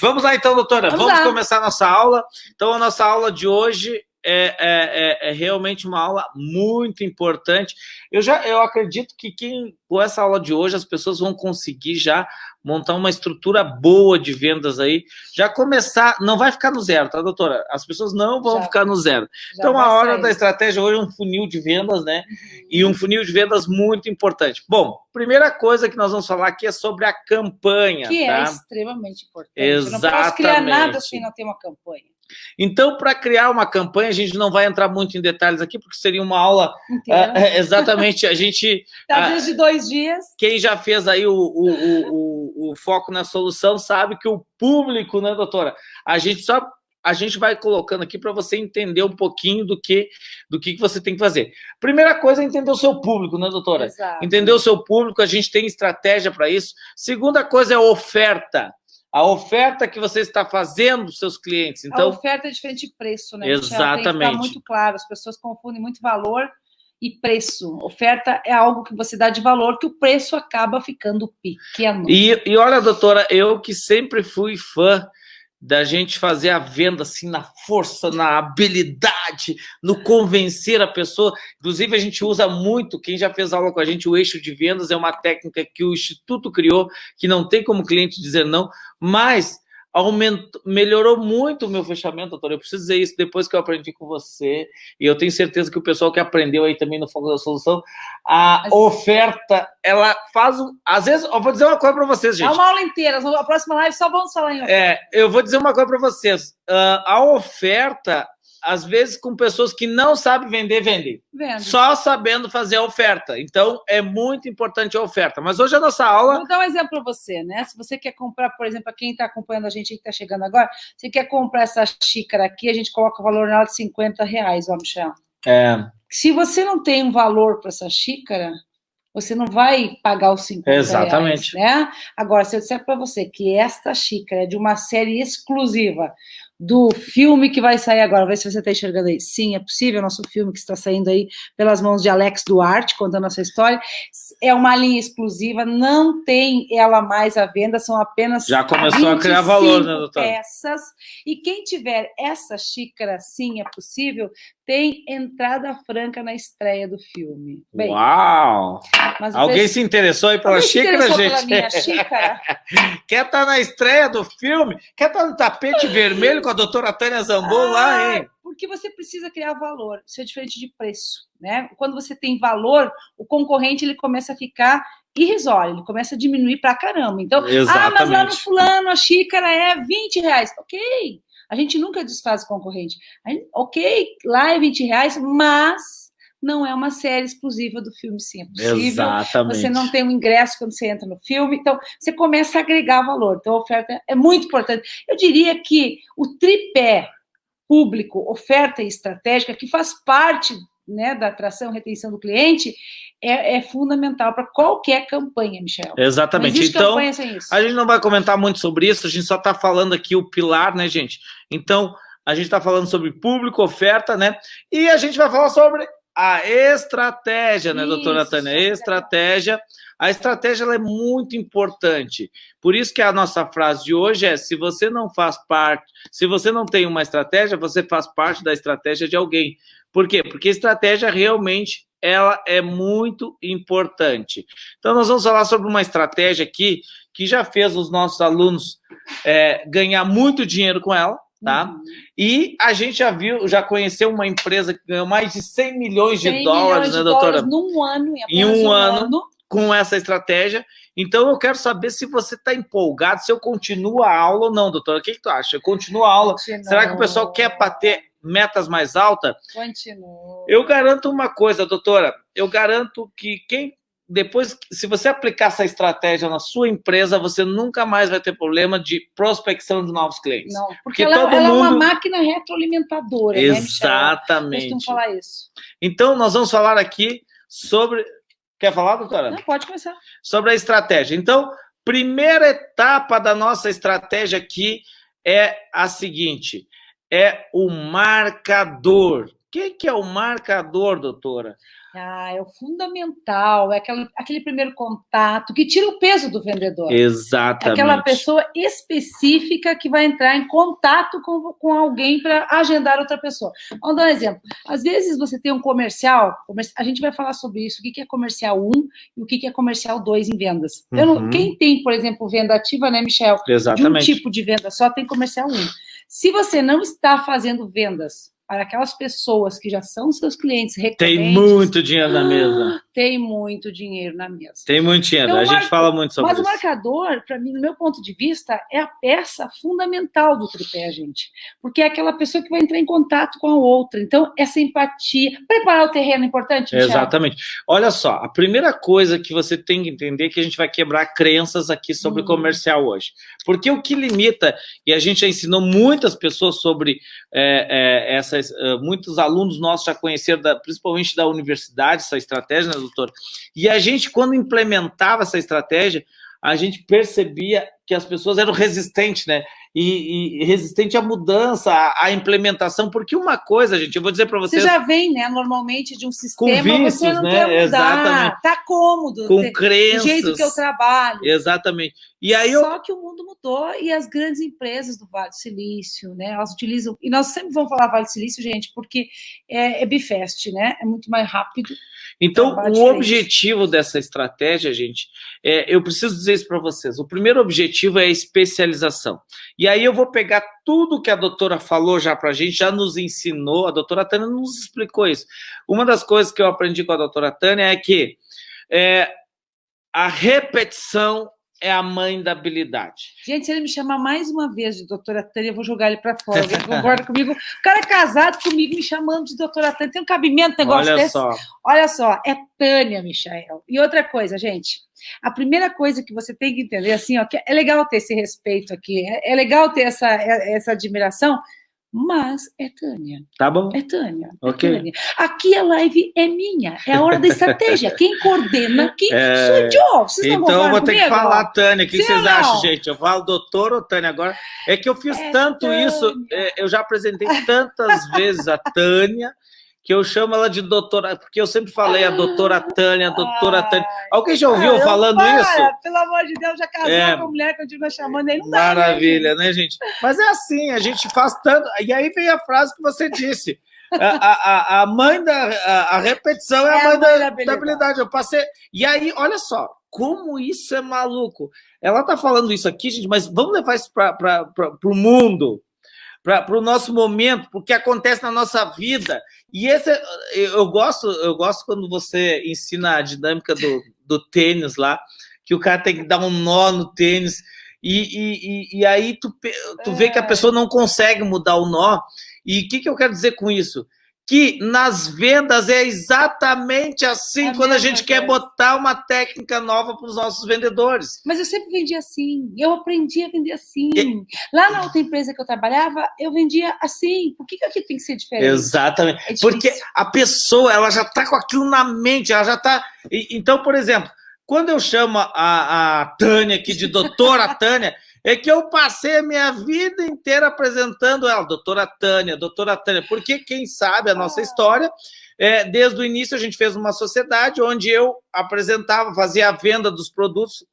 Vamos lá então, doutora. Vamos lá. Começar a nossa aula. Então, a nossa aula de hoje é realmente uma aula muito importante. Eu acredito que com essa aula de hoje, as pessoas vão conseguir já montar uma estrutura boa de vendas aí. Já começar, não vai ficar no zero, tá, doutora? As pessoas não vão ficar no zero. Então, a hora da estratégia hoje é um funil de vendas, né? E um funil de vendas muito importante. Bom, primeira coisa que nós vamos falar aqui é sobre a campanha. Que tá? é extremamente importante. Exatamente. Eu não posso criar nada sem não ter uma campanha. Então, para criar uma campanha, a gente não vai entrar muito em detalhes aqui, porque seria uma aula exatamente. A gente. Às vezes de 2 dias. Quem já fez aí o foco na solução sabe que o público, né, doutora? A gente vai colocando aqui para você entender um pouquinho do que você tem que fazer. Primeira coisa é entender o seu público, né, doutora? Exato. Entender o seu público, a gente tem estratégia para isso. Segunda coisa é oferta. A oferta que você está fazendo para os seus clientes. Então, a oferta é diferente de preço, né? Exatamente. Tem que estar muito claro. As pessoas confundem muito valor e preço. Oferta é algo que você dá de valor, que o preço acaba ficando pequeno. E olha, doutora, eu que sempre fui fã da gente fazer a venda assim na força, na habilidade, no convencer a pessoa. Inclusive, a gente usa muito, quem já fez aula com a gente, o eixo de vendas é uma técnica que o Instituto criou, que não tem como cliente dizer não, mas melhorou muito o meu fechamento, doutor. Eu preciso dizer isso depois que eu aprendi com você, e eu tenho certeza que o pessoal que aprendeu aí também no Foco da Solução, a oferta, ela faz às vezes, eu vou dizer uma coisa para vocês, gente. É uma aula inteira, a próxima live só vamos falar em oferta. Eu vou dizer uma coisa para vocês, a oferta, às vezes, com pessoas que não sabem vender, vendem. Só sabendo fazer a oferta. Então, é muito importante a oferta. Mas hoje a nossa aula... Vou dar um exemplo para você, né? Se você quer comprar, por exemplo, quem está acompanhando a gente, que está chegando agora, você quer comprar essa xícara aqui, a gente coloca o valor nela de R$50, ó, Michel. Se você não tem um valor para essa xícara, você não vai pagar os R$50. Exatamente. Né? Agora, se eu disser para você que esta xícara é de uma série exclusiva do filme que vai sair agora, ver se você está enxergando aí. Sim, é possível, nosso filme que está saindo aí pelas mãos de Alex Duarte, contando essa história, é uma linha exclusiva, não tem ela mais à venda, são apenas já começou a criar valor, né, doutora? Peças, e quem tiver essa xícara, sim, é possível, tem entrada franca na estreia do filme. Bem, uau! Mas alguém se interessou aí pela xícara, gente? Pela minha xícara? Quer estar na estreia do filme? Quer estar no tapete vermelho com a doutora Tânia Zambon lá, hein? Porque você precisa criar valor. Isso é diferente de preço, né? Quando você tem valor, o concorrente ele começa a ficar irrisório, ele começa a diminuir pra caramba. Então, mas lá no fulano a xícara é R$20. Ok, a gente nunca desfaz o concorrente. Ok, lá é R$20, mas não é uma série exclusiva do filme, sim, é possível. Exatamente. Você não tem um ingresso quando você entra no filme, então você começa a agregar valor. Então, a oferta é muito importante. Eu diria que o tripé público, oferta e estratégica, que faz parte, né, da atração e retenção do cliente, é fundamental para qualquer campanha, Michel. Exatamente. Não existe então, campanha sem isso. A gente não vai comentar muito sobre isso, a gente só está falando aqui o pilar, né, gente? Então, a gente está falando sobre público, oferta, né? E a gente vai falar sobre a estratégia, né, doutora Tânia? Estratégia. A estratégia ela é muito importante. Por isso que a nossa frase de hoje é: se você não faz parte, se você não tem uma estratégia, você faz parte da estratégia de alguém. Por quê? Porque a estratégia realmente ela é muito importante. Então, nós vamos falar sobre uma estratégia aqui que já fez os nossos alunos ganhar muito dinheiro com ela. Tá? E a gente já conheceu uma empresa que ganhou mais de 100 milhões de dólares, né, doutora? Num ano, em um ano, com essa estratégia. Então, eu quero saber se você está empolgado, se eu continuo a aula ou não, doutora. O que tu acha? Eu continuo a aula? Será que o pessoal quer bater metas mais altas? Continuo. Eu garanto uma coisa, doutora. Eu garanto que depois, se você aplicar essa estratégia na sua empresa, você nunca mais vai ter problema de prospecção de novos clientes. Não, porque ela é uma máquina retroalimentadora, exatamente. Né, Michel? Costumam falar isso. Então, nós vamos falar aqui sobre... Quer falar, doutora? Não, pode começar. Sobre a estratégia. Então, primeira etapa da nossa estratégia aqui é a seguinte, é o marcador. que é o marcador, doutora? É o fundamental, é aquele primeiro contato que tira o peso do vendedor. Exatamente. Aquela pessoa específica que vai entrar em contato com alguém para agendar outra pessoa. Vamos dar um exemplo. Às vezes você tem um comercial, a gente vai falar sobre isso, o que é comercial 1 e o que é comercial 2 em vendas. Quem tem, por exemplo, venda ativa, né, Michel? Exatamente. De um tipo de venda só, tem comercial 1. Se você não está fazendo vendas para aquelas pessoas que já são seus clientes recorrentes... Tem muito dinheiro na mesa. Tem muito dinheiro na mesa. Tem muito dinheiro, então, a gente fala muito sobre isso. Mas o marcador, para mim, no meu ponto de vista, é a peça fundamental do tripé, gente. Porque é aquela pessoa que vai entrar em contato com a outra. Então, essa empatia... Preparar o terreno é importante, Michel? Exatamente. Olha só, a primeira coisa que você tem que entender é que a gente vai quebrar crenças aqui sobre comercial hoje. Porque o que limita, e a gente já ensinou muitas pessoas sobre muitos alunos nossos já conheceram, principalmente da universidade, essa estratégia, né, doutor? E a gente, quando implementava essa estratégia, a gente percebia que as pessoas eram resistentes, né? E resistente à mudança, à implementação, porque uma coisa, gente, eu vou dizer para vocês... Você já vem, né, normalmente de um sistema, com vícios, você não né? quer mudar, Exatamente. Tá cômodo, com crenças, do jeito que eu trabalho. Exatamente. E aí Só que o mundo mudou e as grandes empresas do Vale do Silício, né, elas utilizam, e nós sempre vamos falar Vale do Silício, gente, porque é bifest, né, é muito mais rápido. Então, o objetivo dessa estratégia, gente, eu preciso dizer isso para vocês. O primeiro objetivo é a especialização. E aí eu vou pegar tudo que a doutora falou já para a gente, já nos ensinou, a doutora Tânia nos explicou isso. Uma das coisas que eu aprendi com a doutora Tânia é que a repetição é a mãe da habilidade. Gente, se ele me chamar mais uma vez de doutora Tânia, eu vou jogar ele para fora. Alguém concorda comigo? O cara é casado comigo, me chamando de doutora Tânia. Tem um cabimento negócio desse? Olha só, é Tânia, Michael. E outra coisa, gente, a primeira coisa que você tem que entender, assim, ó, que é legal ter esse respeito aqui, é legal ter essa admiração, mas é Tânia. Tá bom. É Tânia. Ok. Tânia. Aqui a live é minha, é a hora da estratégia. Quem coordena aqui sou eu. Vocês não então eu vou ter comigo? Que falar, Tânia. O que vocês acham, gente? Eu falo doutor ou Tânia agora? É que eu fiz tanto Tânia. Isso, eu já apresentei tantas vezes a Tânia, que eu chamo ela de doutora, porque eu sempre falei a doutora Tânia, a doutora Tânia. Alguém já ouviu falando isso? Pelo amor de Deus, já casou com a mulher que eu digo chamando aí, não dá. Maravilha, né, gente? Mas é assim, a gente faz tanto... E aí vem a frase que você disse. A mãe a repetição é a mãe da habilidade. Eu passei... E aí, olha só, como isso é maluco. Ela tá falando isso aqui, gente, mas vamos levar isso para o mundo, para o nosso momento, porque acontece na nossa vida. E eu gosto quando você ensina a dinâmica do tênis lá, que o cara tem que dar um nó no tênis, e aí tu vê que a pessoa não consegue mudar o nó. E o que eu quero dizer com isso? Que nas vendas é exatamente assim, quando a gente quer botar uma técnica nova para os nossos vendedores. Mas eu sempre vendi assim, eu aprendi a vender assim. Lá na outra empresa que eu trabalhava, eu vendia assim. Por que aqui tem que ser diferente? Exatamente, porque a pessoa ela já está com aquilo na mente, ela já está... Então, por exemplo, quando eu chamo a Tânia aqui de doutora Tânia, é que eu passei a minha vida inteira apresentando ela, doutora Tânia, porque quem sabe a nossa história, desde o início a gente fez uma sociedade onde eu apresentava, fazia a venda dos produtos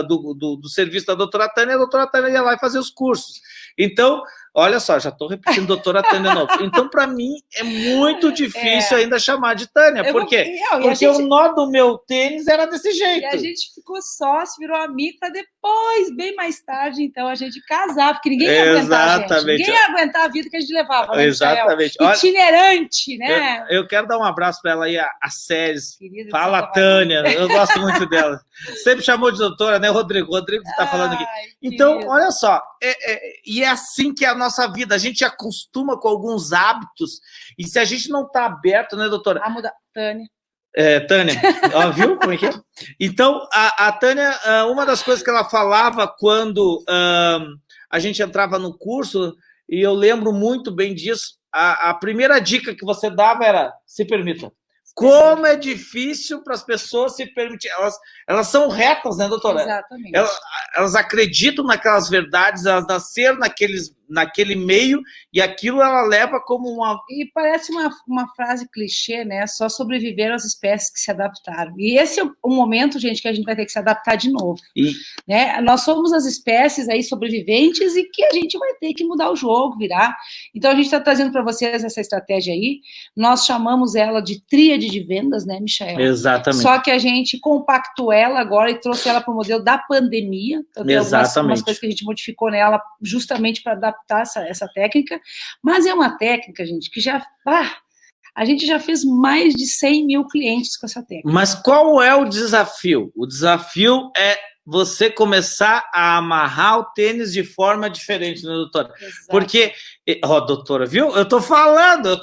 do serviço da doutora Tânia, e a doutora Tânia ia lá e fazia os cursos. Então, olha só, já estou repetindo doutora Tânia de novo. Então, para mim, é muito difícil ainda chamar de Tânia. Por quê? Porque o nó do meu tênis era desse jeito. E a gente ficou sócio, virou amigo, para depois, bem mais tarde, então, a gente casar, porque ninguém ia aguentar a gente. Ninguém ia aguentar a vida que a gente levava. Né, exatamente. Itinerante, né? Eu quero dar um abraço para ela aí, a Séries. Fala, Tânia. Eu gosto muito dela. Sempre chamou de doutora, né, Rodrigo? Rodrigo que está falando aqui. Então, olha só, e é assim que é a nossa vida, a gente acostuma com alguns hábitos, e se a gente não está aberto, né, doutora? A mudar, Tânia. Tânia, ó, viu como é que é? Então, a Tânia, uma das coisas que ela falava quando a gente entrava no curso, e eu lembro muito bem disso, a primeira dica que você dava era, se permita. Como é difícil para as pessoas se permitir. Elas são retas, né, doutora? Exatamente. Elas acreditam naquelas verdades, elas nasceram naquele meio, e aquilo ela leva como uma... E parece uma frase clichê, né? Só sobreviveram as espécies que se adaptaram. E esse é o momento, gente, que a gente vai ter que se adaptar de novo. Né? Nós somos as espécies aí sobreviventes e que a gente vai ter que mudar o jogo, virar. Então, a gente está trazendo para vocês essa estratégia aí. Nós chamamos ela de tríade de vendas, né, Michael? Exatamente. Só que a gente compactou ela agora e trouxe ela para o modelo da pandemia. Então, tem algumas coisas que a gente modificou nela justamente para adaptar essa técnica. Mas é uma técnica, gente, que já... a gente já fez mais de 100 mil clientes com essa técnica. Mas qual é o desafio? O desafio é você começar a amarrar o tênis de forma diferente, né, doutora? Exato. Porque, doutora, viu? Eu tô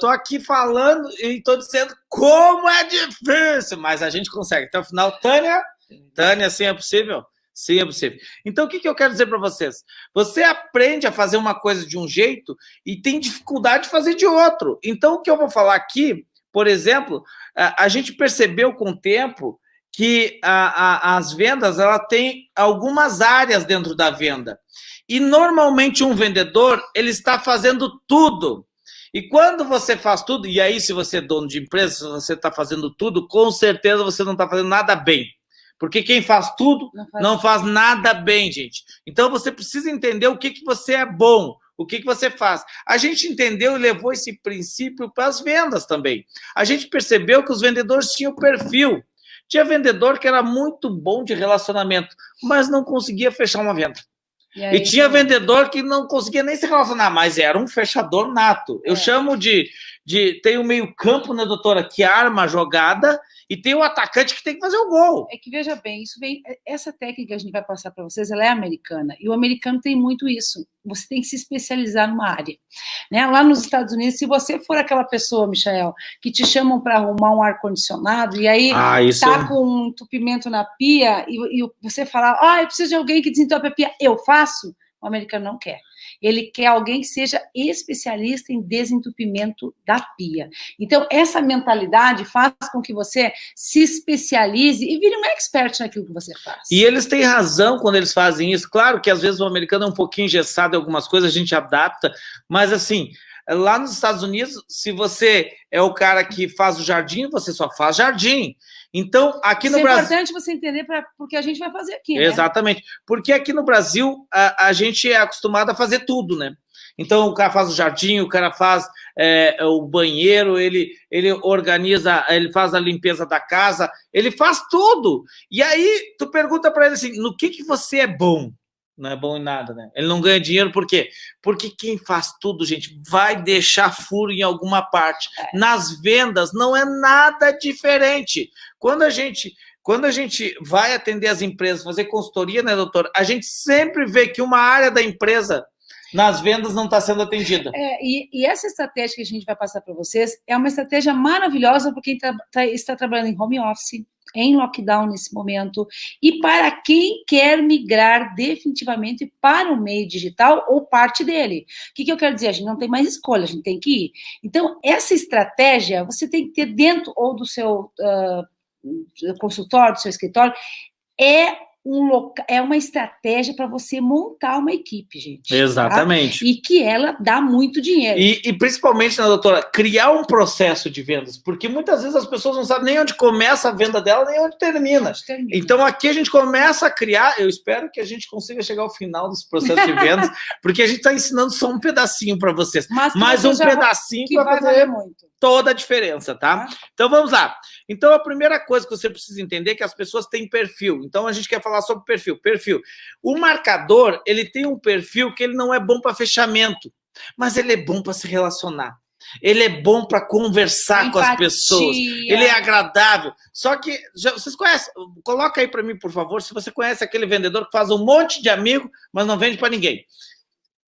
aqui falando e tô dizendo como é difícil, mas a gente consegue. Até o final, Tânia, assim é possível? Sim, é possível. Então, o que eu quero dizer para vocês? Você aprende a fazer uma coisa de um jeito e tem dificuldade de fazer de outro. Então, o que eu vou falar aqui, por exemplo, a gente percebeu com o tempo que as vendas, ela tem algumas áreas dentro da venda. E, normalmente, um vendedor, ele está fazendo tudo. E quando você faz tudo, e aí, se você é dono de empresa, se você está fazendo tudo, com certeza você não está fazendo nada bem. Porque quem faz tudo não faz nada bem, gente. Então, você precisa entender o que você é bom, o que você faz. A gente entendeu e levou esse princípio para as vendas também. A gente percebeu que os vendedores tinham perfil. Tinha vendedor que era muito bom de relacionamento, mas não conseguia fechar uma venda. E tinha vendedor que não conseguia nem se relacionar, mas era um fechador nato. Eu chamo de tem o meio campo, né, doutora, que arma a jogada, e tem o atacante que tem que fazer o gol. É que, veja bem, essa técnica que a gente vai passar para vocês, ela é americana, e o americano tem muito isso. Você tem que se especializar numa área. Né? Lá nos Estados Unidos, se você for aquela pessoa, Michael, que te chamam para arrumar um ar-condicionado, e aí tá com um entupimento na pia, e você fala, eu preciso de alguém que desentope a pia, eu faço? O americano não quer. Ele quer alguém que seja especialista em desentupimento da pia. Então, essa mentalidade faz com que você se especialize e vire um expert naquilo que você faz. E eles têm razão quando eles fazem isso. Claro que, às vezes, o americano é um pouquinho engessado em algumas coisas, a gente adapta, mas, assim, lá nos Estados Unidos, se você é o cara que faz o jardim, você só faz jardim. Então, aqui no Brasil... É importante você entender porque a gente vai fazer aqui, né? Exatamente. Porque aqui no Brasil, a gente é acostumado a fazer tudo, né? Então, o cara faz o jardim, o cara faz o banheiro, ele organiza, ele faz a limpeza da casa, ele faz tudo. E aí, tu pergunta para ele assim, no que você é bom? Não é bom em nada, né? Ele não ganha dinheiro por quê? Porque quem faz tudo, gente, vai deixar furo em alguma parte. Nas vendas não é nada diferente. Quando a gente vai atender as empresas, fazer consultoria, né, doutor? A gente sempre vê que uma área da empresa nas vendas não está sendo atendida. E essa estratégia que a gente vai passar para vocês é uma estratégia maravilhosa para quem está trabalhando em home office, em lockdown nesse momento, e para quem quer migrar definitivamente para o meio digital ou parte dele. O que eu quero dizer? A gente não tem mais escolha, a gente tem que ir. Então, essa estratégia você tem que ter dentro ou do seu consultório, do seu escritório, é uma estratégia para você montar uma equipe, gente. Exatamente. Tá? E que ela dá muito dinheiro. E principalmente, né, doutora, criar um processo de vendas, porque muitas vezes as pessoas não sabem nem onde começa a venda dela, nem onde termina. Então aqui a gente começa a criar, eu espero que a gente consiga chegar ao final desse processo de vendas, porque a gente está ensinando só um pedacinho para vocês, mas um pedacinho que vai fazer toda a diferença, tá? Então vamos lá. Então a primeira coisa que você precisa entender é que as pessoas têm perfil. Então a gente quer falar sobre perfil. O marcador, ele tem um perfil que ele não é bom para fechamento, mas ele é bom para se relacionar. Ele é bom para conversar com as pessoas. Ele é agradável. Só que, vocês conhecem? Coloca aí para mim, por favor, se você conhece aquele vendedor que faz um monte de amigo, mas não vende para ninguém.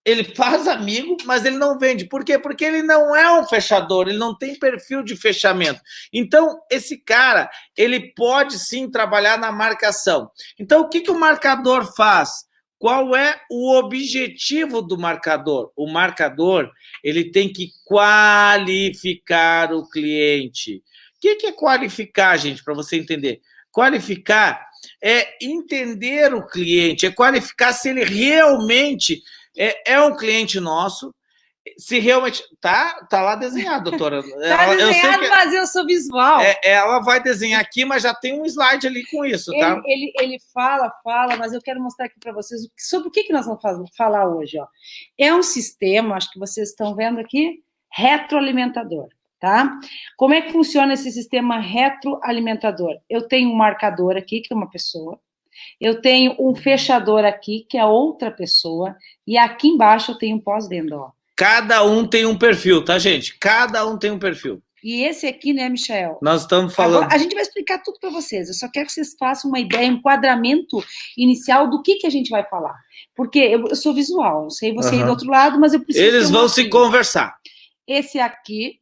Ele faz amigo, mas ele não vende. Por quê? Porque ele não é um fechador, ele não tem perfil de fechamento. Então, esse cara, ele pode sim trabalhar na marcação. Então, o que o marcador faz? Qual é o objetivo do marcador? O marcador, ele tem que qualificar o cliente. O que é qualificar, gente, para você entender? Qualificar é entender o cliente, é qualificar se ele realmente é um cliente nosso. Se realmente... Tá lá desenhado, doutora. Tá desenhado, mas eu sou visual. Ela vai desenhar aqui, mas já tem um slide ali com isso, tá? Ele fala, mas eu quero mostrar aqui para vocês sobre o que nós vamos falar hoje, ó. É um sistema, acho que vocês estão vendo aqui, retroalimentador, tá? Como é que funciona esse sistema retroalimentador? Eu tenho um marcador aqui, que é uma pessoa, eu tenho um fechador aqui, que é outra pessoa, e aqui embaixo eu tenho um pós-venda, ó. Cada um tem um perfil, tá, gente? Cada um tem um perfil. E esse aqui, né, Michael? Nós estamos falando... Agora, a gente vai explicar tudo para vocês. Eu só quero que vocês façam uma ideia, um enquadramento inicial do que a gente vai falar. Porque eu sou visual, não sei você aí do outro lado, mas eu preciso... Eles vão se conversar. Esse aqui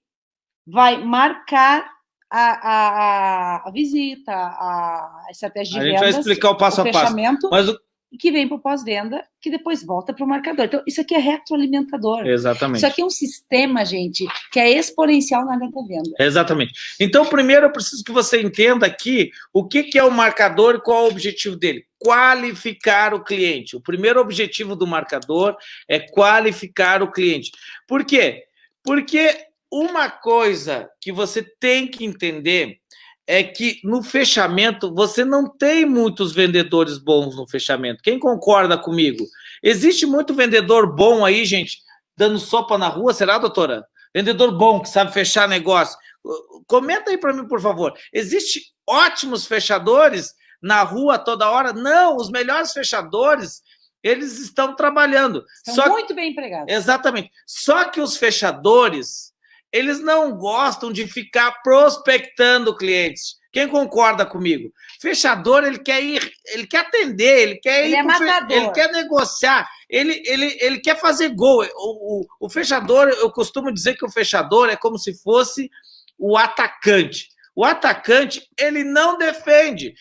vai marcar a visita, a estratégia de vendas. A gente vai explicar o passo a passo. Mas que vem para o pós-venda, que depois volta para o marcador. Então, isso aqui é retroalimentador. Exatamente. Isso aqui é um sistema, gente, que é exponencial na venda. Exatamente. Então, primeiro eu preciso que você entenda aqui o que é o marcador e qual é o objetivo dele. Qualificar o cliente. O primeiro objetivo do marcador é qualificar o cliente. Por quê? Porque uma coisa que você tem que entender é que no fechamento você não tem muitos vendedores bons no fechamento. Quem concorda comigo? Existe muito vendedor bom aí, gente, dando sopa na rua, será, doutora? Vendedor bom que sabe fechar negócio. Comenta aí para mim, por favor. Existem ótimos fechadores na rua toda hora? Não, os melhores fechadores, eles estão trabalhando. Estão muito bem empregados. Exatamente. Só que os fechadores... eles não gostam de ficar prospectando clientes. Quem concorda comigo? Fechador, ele quer ir, ele quer atender, ele quer ir, ele quer negociar, ele quer fazer gol. O fechador, eu costumo dizer que o fechador é como se fosse o atacante. O atacante, ele não defende,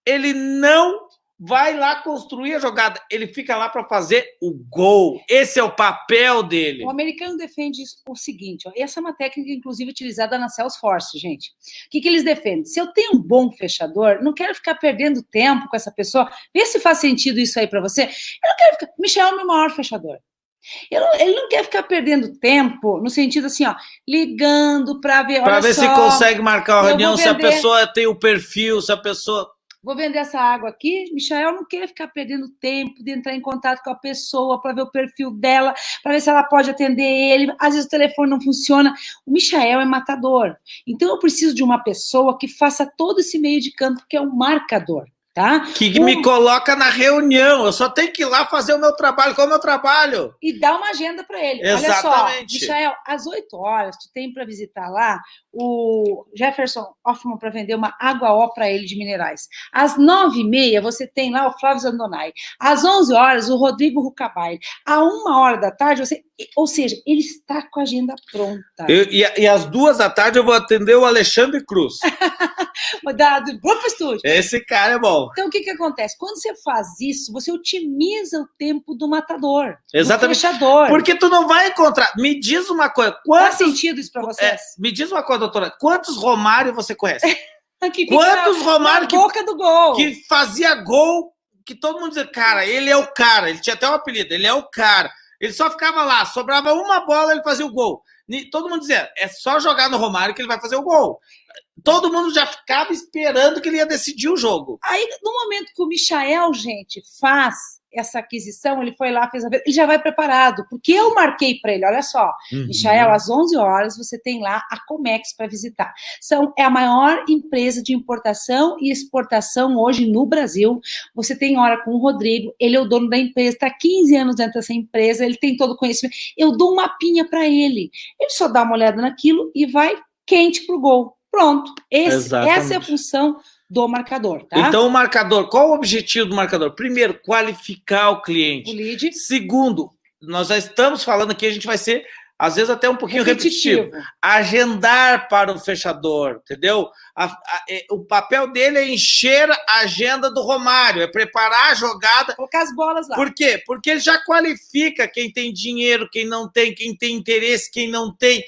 ele não vai lá construir a jogada, ele fica lá para fazer o gol. Esse é o papel dele. O americano defende o seguinte, ó, essa é uma técnica, inclusive, utilizada na Salesforce, gente. O que eles defendem? Se eu tenho um bom fechador, não quero ficar perdendo tempo com essa pessoa, vê se faz sentido isso aí para você. Eu não quero ficar... Michel é o meu maior fechador. Ele não quer ficar perdendo tempo, no sentido assim, ó, ligando para ver... Para ver se consegue marcar uma reunião, se a pessoa tem o perfil, se a pessoa... Vou vender essa água aqui, Michael não quer ficar perdendo tempo de entrar em contato com a pessoa para ver o perfil dela, para ver se ela pode atender ele. Às vezes o telefone não funciona. O Michael é matador. Então eu preciso de uma pessoa que faça todo esse meio de campo, que é um marcador. Tá? Que me coloca na reunião, eu só tenho que ir lá fazer o meu trabalho, qual é o meu trabalho? E dá uma agenda para ele. Exatamente. Olha só, Michael, às 8 horas, tu tem para visitar lá o Jefferson Hoffman para vender uma água ó para ele de minerais. Às 9h30, você tem lá o Flávio Zandonai. Às 11 horas, o Rodrigo Rucabaile. À 1h da tarde, você... Ou seja, ele está com a agenda pronta. E às 2 da tarde eu vou atender o Alexandre Cruz. Do Grupo Estúdio. Esse cara é bom. Então, o que acontece? Quando você faz isso, você otimiza o tempo do matador. Exatamente. Do fechador. Porque tu não vai encontrar... Me diz uma coisa. Faz sentido isso para vocês? Me diz uma coisa, doutora. Quantos Romário você conhece? Quantos Romário boca do gol. Que fazia gol, que todo mundo dizia, cara, ele é o cara. Ele tinha até um apelido, ele é o cara. Ele só ficava lá, sobrava uma bola, ele fazia o gol. Todo mundo dizia, é só jogar no Romário que ele vai fazer o gol. Todo mundo já ficava esperando que ele ia decidir o jogo. Aí, no momento que o Michael, gente, faz essa aquisição, ele foi lá, fez a venda, ele já vai preparado, porque eu marquei para ele, olha só, Michael, às 11 horas você tem lá a Comex para visitar. É a maior empresa de importação e exportação hoje no Brasil. Você tem hora com o Rodrigo, ele é o dono da empresa, está 15 anos dentro dessa empresa, ele tem todo o conhecimento. Eu dou um mapinha para ele. Ele só dá uma olhada naquilo e vai quente pro gol. Pronto. Essa é a função do marcador, tá? Então, o marcador, qual o objetivo do marcador? Primeiro, qualificar o cliente. O lead. Segundo, nós já estamos falando aqui, a gente vai ser, às vezes, até um pouquinho repetitivo. Agendar para o fechador, entendeu? O papel dele é encher a agenda do Romário, é preparar a jogada. Colocar as bolas lá. Por quê? Porque ele já qualifica quem tem dinheiro, quem não tem, quem tem interesse, quem não tem.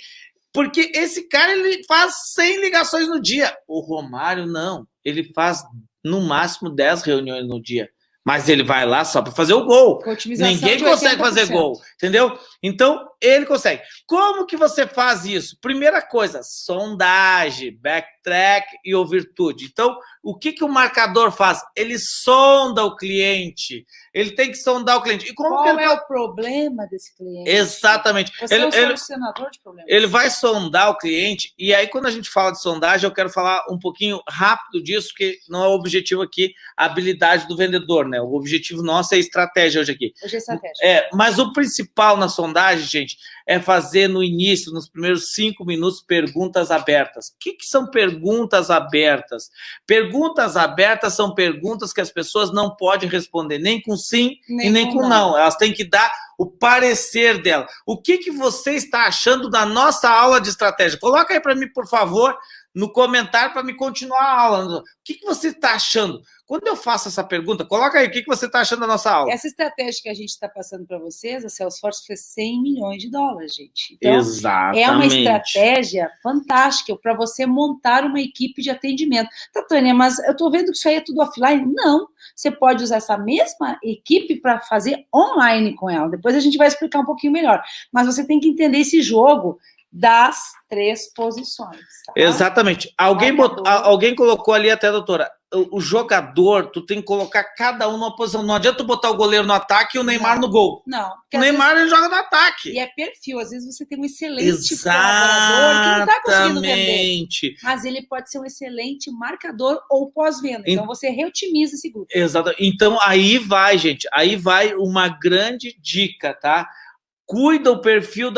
Porque esse cara, ele faz 100 ligações no dia. O Romário, não. Ele faz, no máximo, 10 reuniões no dia. Mas ele vai lá só para fazer o gol. Ninguém consegue fazer gol, entendeu? Então, ele consegue. Como que você faz isso? Primeira coisa, sondagem, backtrack e ouvir tudo. Então, o que o marcador faz? Ele sonda o cliente. Ele tem que sondar o cliente. E qual é o problema desse cliente? Exatamente. Você é o solucionador de problemas. Ele vai sondar o cliente. E aí, quando a gente fala de sondagem, eu quero falar um pouquinho rápido disso, porque não é o objetivo aqui, a habilidade do vendedor, né? O objetivo nosso é estratégia hoje aqui. Hoje é estratégia. Mas o principal na sondagem, gente, é fazer no início, nos primeiros 5 minutos, perguntas abertas. O que são perguntas abertas? Perguntas abertas são perguntas que as pessoas não podem responder nem com sim e nem com não. Elas têm que dar o parecer dela. O que você está achando da nossa aula de estratégia? Coloca aí para mim, por favor, no comentário para me continuar a aula. O que você está achando? Quando eu faço essa pergunta, coloca aí, o que você está achando da nossa aula? Essa estratégia que a gente está passando para vocês, a Salesforce foi $100 milhões, gente. Então, exatamente. É uma estratégia fantástica para você montar uma equipe de atendimento. Tá, Tânia, mas eu estou vendo que isso aí é tudo offline. Não, você pode usar essa mesma equipe para fazer online com ela. Depois a gente vai explicar um pouquinho melhor. Mas você tem que entender esse jogo das 3 posições. Tá? Exatamente. Alguém colocou ali até, doutora, o jogador, tu tem que colocar cada um numa posição. Não adianta tu botar o goleiro no ataque e o Neymar no gol. Não. O Neymar, ele joga no ataque. E é perfil. Às vezes você tem um excelente colaborador que não está conseguindo vender. Mas ele pode ser um excelente marcador ou pós-venda. Então, você reotimiza esse grupo. Exato. Então, aí vai, gente. Aí vai uma grande dica, tá? Cuida o perfil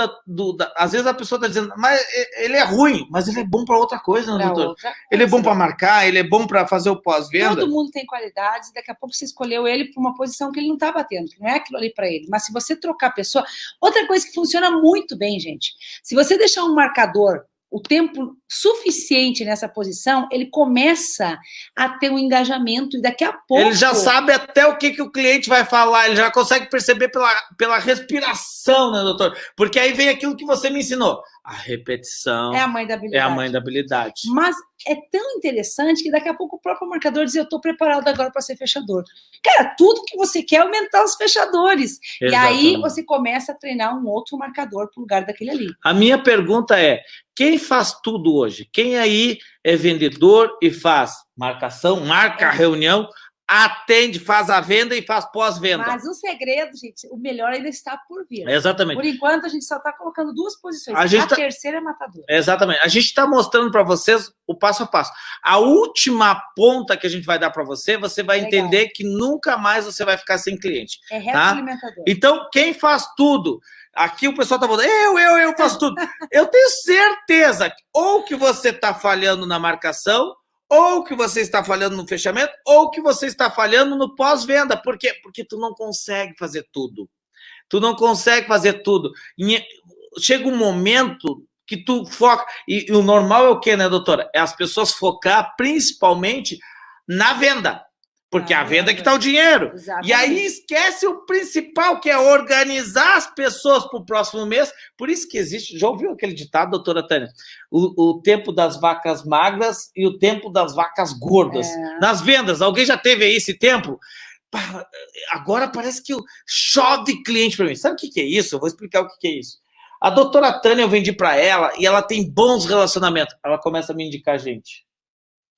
às vezes a pessoa está dizendo, mas ele é ruim, mas ele é bom para outra coisa, né, doutor? Ele é bom para marcar, ele é bom para fazer o pós-venda. Todo mundo tem qualidades, e daqui a pouco você escolheu ele para uma posição que ele não está batendo, que não é aquilo ali para ele. Mas se você trocar a pessoa... Outra coisa que funciona muito bem, gente, se você deixar um marcador o tempo suficiente nessa posição, ele começa a ter um engajamento e daqui a pouco... Ele já sabe até o que o cliente vai falar, ele já consegue perceber pela respiração, né, doutor? Porque aí vem aquilo que você me ensinou. A repetição é a mãe da habilidade. É a mãe da habilidade. Mas é tão interessante que daqui a pouco o próprio marcador diz, eu estou preparado agora para ser fechador. Cara, tudo que você quer é aumentar os fechadores. Exatamente. E aí você começa a treinar um outro marcador para o lugar daquele ali. A minha pergunta é, quem faz tudo hoje? Quem aí é vendedor e faz marcação, marca a reunião, atende, faz a venda e faz pós-venda? Mas o segredo, gente, o melhor ainda está por vir. Exatamente. Por enquanto, a gente só está colocando 2 posições. A terceira é matadora. Exatamente. A gente está mostrando para vocês o passo a passo. A última ponta que a gente vai dar para você, você vai entender que nunca mais você vai ficar sem cliente. É retroalimentador. Então, quem faz tudo... Aqui o pessoal tá falando, eu faço tudo. Eu tenho certeza que ou que você está falhando na marcação, ou que você está falhando no fechamento, ou que você está falhando no pós-venda. Por quê? Porque tu não consegue fazer tudo. Tu não consegue fazer tudo. Chega um momento que tu foca... E o normal é o quê, né, doutora? É as pessoas focar principalmente na venda. Porque a venda é que está o dinheiro. Exatamente. E aí esquece o principal, que é organizar as pessoas para o próximo mês. Por isso que existe... Já ouviu aquele ditado, doutora Tânia? O tempo das vacas magras e o tempo das vacas gordas. Nas vendas, alguém já teve aí esse tempo? Agora parece que chove cliente para mim. Sabe o que é isso? Eu vou explicar o que é isso. A doutora Tânia, eu vendi para ela e ela tem bons relacionamentos. Ela começa a me indicar gente.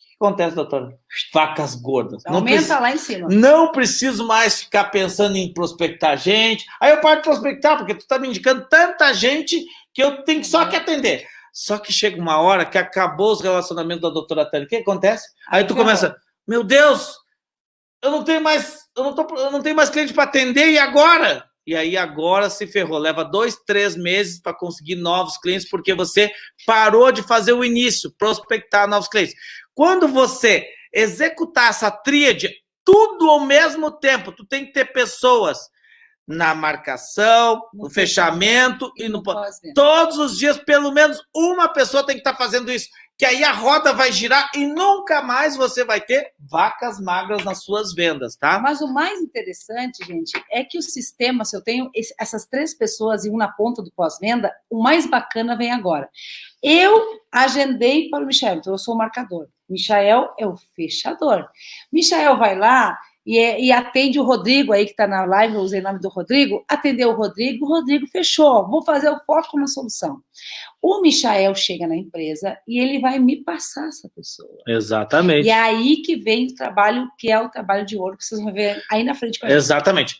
O que acontece, doutora? Vacas gordas. Aumenta lá em cima. Não preciso mais ficar pensando em prospectar gente. Aí eu paro de prospectar, porque tu tá me indicando tanta gente que eu tenho só que atender. Só que chega uma hora que acabou os relacionamentos da doutora Tânia. O que acontece? Aí tu começa, meu Deus, eu não tenho mais cliente para atender, e agora? E aí agora se ferrou. Leva 2, 3 meses para conseguir novos clientes, porque você parou de fazer o início, prospectar novos clientes. Quando você executar essa tríade, tudo ao mesmo tempo, tu tem que ter pessoas na marcação, no fechamento e no pós-venda. Todos os dias, pelo menos uma pessoa tem que estar fazendo isso, que aí a roda vai girar e nunca mais você vai ter vacas magras nas suas vendas, tá? Mas o mais interessante, gente, é que o sistema, se eu tenho essas 3 pessoas e um na ponta do pós-venda, o mais bacana vem agora. Eu agendei para o Michael, então eu sou o marcador. Michael é o fechador. Michael vai lá e atende o Rodrigo aí, que está na live, eu usei o nome do Rodrigo, atendeu o Rodrigo fechou, vou fazer o foco como solução. O Michael chega na empresa e ele vai me passar essa pessoa. Exatamente. E é aí que vem o trabalho, que é o trabalho de ouro, que vocês vão ver aí na frente com a gente. Exatamente.